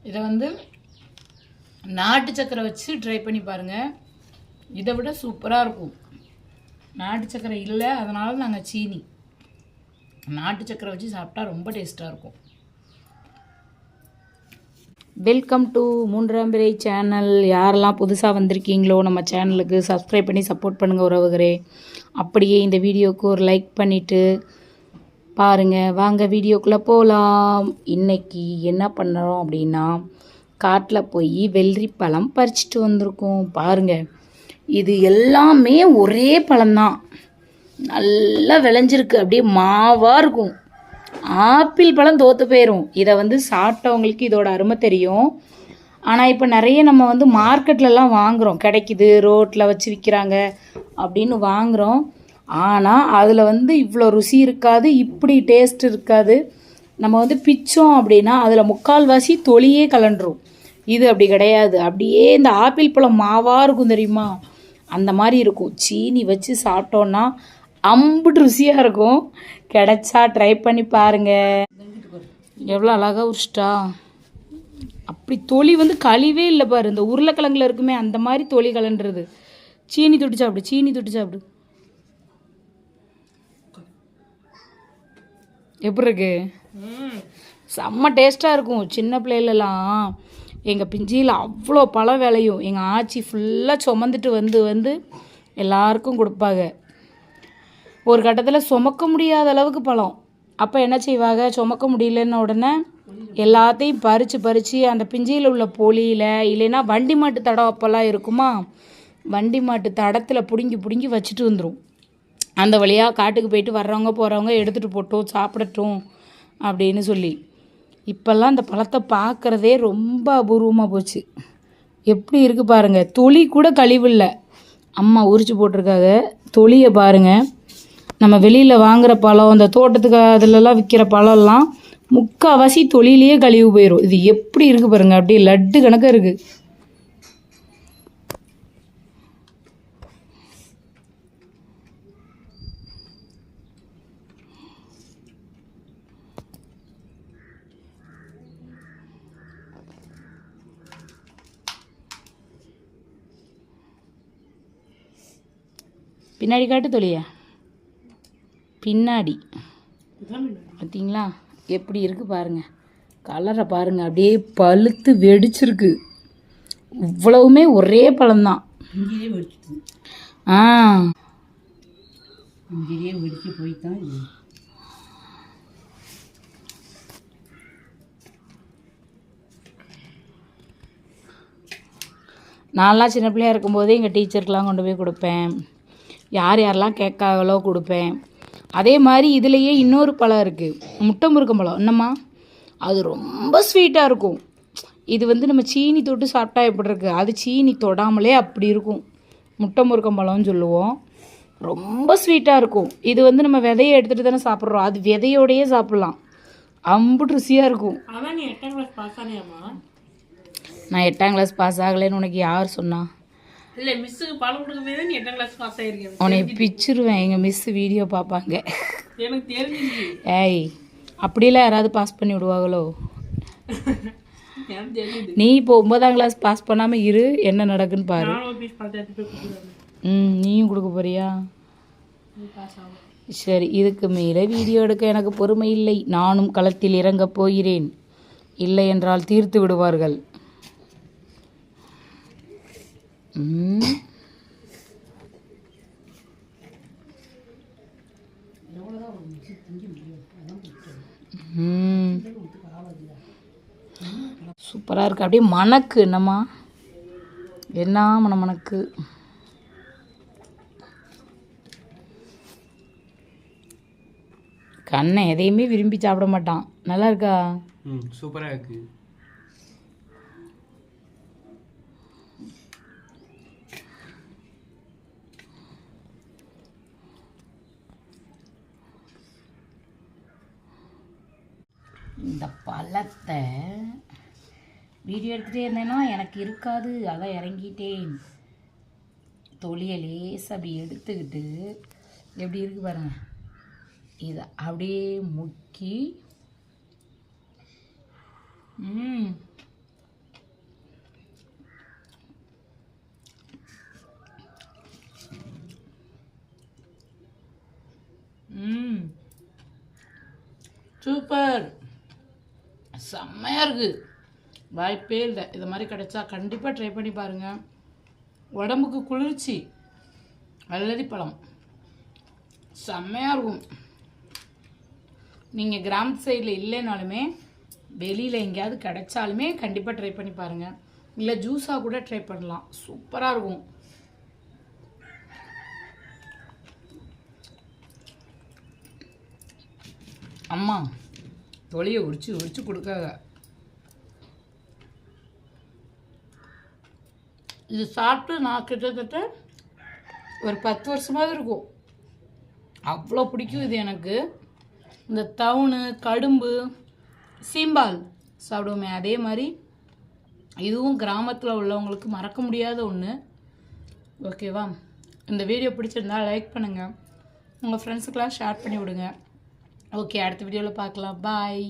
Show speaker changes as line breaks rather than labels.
இதை வந்து நாட்டு சக்கரை வச்சு ட்ரை பண்ணி பாருங்கள். இதை விட சூப்பராக இருக்கும். நாட்டு சக்கரை இல்லை, அதனால் நாங்கள் சீனி நாட்டு சக்கரை வச்சு சாப்பிட்டா ரொம்ப டேஸ்ட்டாக இருக்கும். வெல்கம் டு மூன்றாம் பிறை சேனல். யாரெல்லாம் புதுசாக வந்திருக்கீங்களோ நம்ம சேனலுக்கு சப்ஸ்கிரைப் பண்ணி சப்போர்ட் பண்ணுங்கள் உறவுகளே. அப்படியே இந்த வீடியோவுக்கு ஒரு லைக் பண்ணிவிட்டு பாருங்கள். வாங்க வீடியோக்குள்ளே போகலாம். இன்றைக்கி என்ன பண்ணுறோம் அப்படின்னா, காட்டில் போய் வெள்ளரி பழம் பறிச்சிட்டு வந்திருக்கோம். பாருங்கள், இது எல்லாமே ஒரே பழம்தான், நல்லா விளைஞ்சிருக்கு, அப்படியே மாவாக இருக்கும். ஆப்பிள் பழம் தோற்று போயிடும். இதை வந்து சாப்பிட்டவங்களுக்கு இதோட அருமை தெரியும். ஆனால் இப்போ நிறைய நம்ம வந்து மார்க்கெட்லலாம் வாங்குகிறோம், கிடைக்கிது, ரோட்டில் வச்சு விற்கிறாங்க அப்படின்னு வாங்குகிறோம். ஆனால் அதில் வந்து இவ்வளோ ருசி இருக்காது, இப்படி டேஸ்ட் இருக்காது. நம்ம வந்து பிச்சோம் அப்படின்னா அதில் முக்கால்வாசி தொலியே கலண்டுரும். இது அப்படி கிடையாது, அப்படியே இந்த ஆப்பிள் பழம் மாவாக இருக்கும் தெரியுமா, அந்த மாதிரி இருக்கும். சீனி வச்சு சாப்பிட்டோன்னா அம்புட்டு ருசியாக இருக்கும். கிடைச்சா ட்ரை பண்ணி பாருங்கள். எவ்வளோ அழகாக உரிச்சிட்டா. அப்படி தொலி வந்து கழிவே இல்லை பாரு. இந்த உருளைக்கிழங்குல இருக்குமே அந்த மாதிரி தொலி கலண்டுறது. சீனி தொட்டு சாப்பிடு, சீனி தொட்டு சாப்பிடு. எப்படி இருக்கு? செம்ம டேஸ்ட்டாக இருக்கும். சின்ன பிள்ளைகளெல்லாம் எங்கள் பிஞ்சியில் அவ்வளோ பழம் விளையும். எங்கள் ஆச்சி ஃபுல்லாக சுமந்துட்டு வந்து எல்லாருக்கும் கொடுப்பாங்க. ஒரு கட்டத்தில் சுமக்க முடியாத அளவுக்கு பழம். அப்போ என்ன செய்வாங்க, சுமக்க முடியலன்னு உடனே எல்லாத்தையும் பறித்து அந்த பிஞ்சியில் உள்ள பொலியில், இல்லைன்னா வண்டி மாட்டு தடம் அப்போல்லாம் இருக்குமா, வண்டி மாட்டு தடத்தில் பிடுங்கி வச்சுட்டு வந்துடும். அந்த வழியாக காட்டுக்கு போயிட்டு வர்றவங்க போகிறவங்க எடுத்துகிட்டு போட்டோம், சாப்பிடட்டும் அப்படின்னு சொல்லி. இப்போல்லாம் அந்த பழத்தை பார்க்குறதே ரொம்ப அபூர்வமாக போச்சு. எப்படி இருக்குது பாருங்கள், தொலி கூட கழிவில்லை. அம்மா உரிச்சு போட்டிருக்காங்க. தொலியை பாருங்கள். நம்ம வெளியில் வாங்குகிற பழம், இந்த தோட்டத்துக்கு அதிலெல்லாம் விற்கிற பழம்லாம் முக்கால்வாசி தொழிலையே கழிவு போயிடும். இது எப்படி இருக்குது பாருங்கள், அப்படியே லட்டு கணக்காக இருக்குது. பின்னாடி காட்டு தொழியா, பின்னாடி பார்த்தீங்களா எப்படி இருக்குது பாருங்கள். கலரை பாருங்கள், அப்படியே பழுத்து வெடிச்சிருக்கு. இவ்வளவுமே ஒரே பழம்தான். வெடிச்சு போய்தான். நான்லாம் சின்ன பிள்ளையாக இருக்கும்போதே எங்கள் டீச்சருக்கெலாம் கொண்டு போய் கொடுப்பேன். யாரெல்லாம் கேட்காங்களோ கொடுப்பேன். அதே மாதிரி இதுலேயே இன்னொரு பழம் இருக்குது, முட்டை முருக்கம் பழம். என்னம்மா, அது ரொம்ப ஸ்வீட்டாக இருக்கும். இது வந்து நம்ம சீனி தொட்டு சாப்பிட்டா எப்படி இருக்குது, அது சீனி தொடாமலே அப்படி இருக்கும். முட்டை முருக்கம் பழம்னு சொல்லுவோம். ரொம்ப ஸ்வீட்டாக இருக்கும். இது வந்து நம்ம விதையை எடுத்துகிட்டு தானே சாப்பிட்றோம், அது விதையோடையே சாப்பிட்லாம். அம்புட்டு ருசியாக இருக்கும். நான் 8ஆம் கிளாஸ் பாஸ் ஆகலைன்னு உனக்கு யார் சொன்னா?
இல்லை, மிஸ்ஸுக்கு பாடம் கொடுக்கும்போது நீ 8ஆம் கிளாஸ் பாஸ் ஆகிருக்கேன்.
உன்னை பிச்சிருவேன். எங்கள் மிஸ்ஸு வீடியோ பார்ப்பாங்க.
எனக்கு தெரிஞ்சிச்சு.
ஏய், அப்படிலாம் யாராவது பாஸ் பண்ணி விடுவாங்களோ? நீ இப்போ 9ஆம் கிளாஸ் பாஸ் பண்ணாமல் இரு, என்ன நடக்குன்னு பாரு. நீயும் கொடுக்க போறியா? சரி, இதுக்கு மேலே வீடியோ எடுக்க எனக்கு பொறுமை இல்லை. நானும் களத்தில் இறங்கப் போகிறேன். இல்லை என்றால் தீர்த்து விடுவார்கள். சூப்பராக இருக்குது. அப்படியே மணக்கு. என்னம்மா, என்ன மணக்கு. கண்ணை எதையுமே விரும்பி சாப்பிட மாட்டான். நல்லா இருக்கா?
சூப்பராக இருக்குது.
இந்த பழத்தை வீடியோ எடுத்துகிட்டே இருந்தேன்னா எனக்கு இருக்காது, அதான் இறங்கிட்டேன். தொலியை லேசாக அப்படி எடுத்துக்கிட்டு எப்படி இருக்குது பாருங்கள், இதை அப்படியே முக்கி சூப்பர், செம்மையாக இருக்குது. வாய்ப்பே இல்லை. இது மாதிரி கிடைச்சா கண்டிப்பாக ட்ரை பண்ணி பாருங்கள். உடம்புக்கு குளிர்ச்சி. வெள்ளரி பழம் செம்மையாக இருக்கும். நீங்கள் கிராமத்து சைடில் இல்லைனாலுமே வெளியில் எங்கேயாவது கிடைச்சாலுமே கண்டிப்பாக ட்ரை பண்ணி பாருங்கள். இல்லை ஜூஸாக கூட ட்ரை பண்ணலாம். சூப்பராக இருக்கும். அம்மா தொலியை உரிச்சு உரிச்சு கொடுக்காத. இது சாப்பிட்டு நான் கிட்டத்தட்ட ஒரு 10 வருஷமாவது இருக்கும். அவ்வளோ பிடிக்கும் இது எனக்கு. இந்த தவுனு, கடும்பு, சீம்பால் சாப்பிடுவோமே அதே மாதிரி இதுவும் கிராமத்தில் உள்ளவங்களுக்கு மறக்க முடியாத ஒன்று. ஓகேவா? இந்த வீடியோ பிடிச்சிருந்தா லைக் பண்ணுங்கள், உங்கள் ஃப்ரெண்ட்ஸுக்கெலாம் ஷேர் பண்ணி விடுங்க. ஓகே, அடுத்த வீடியோவில் பார்க்கலாம். பாய்.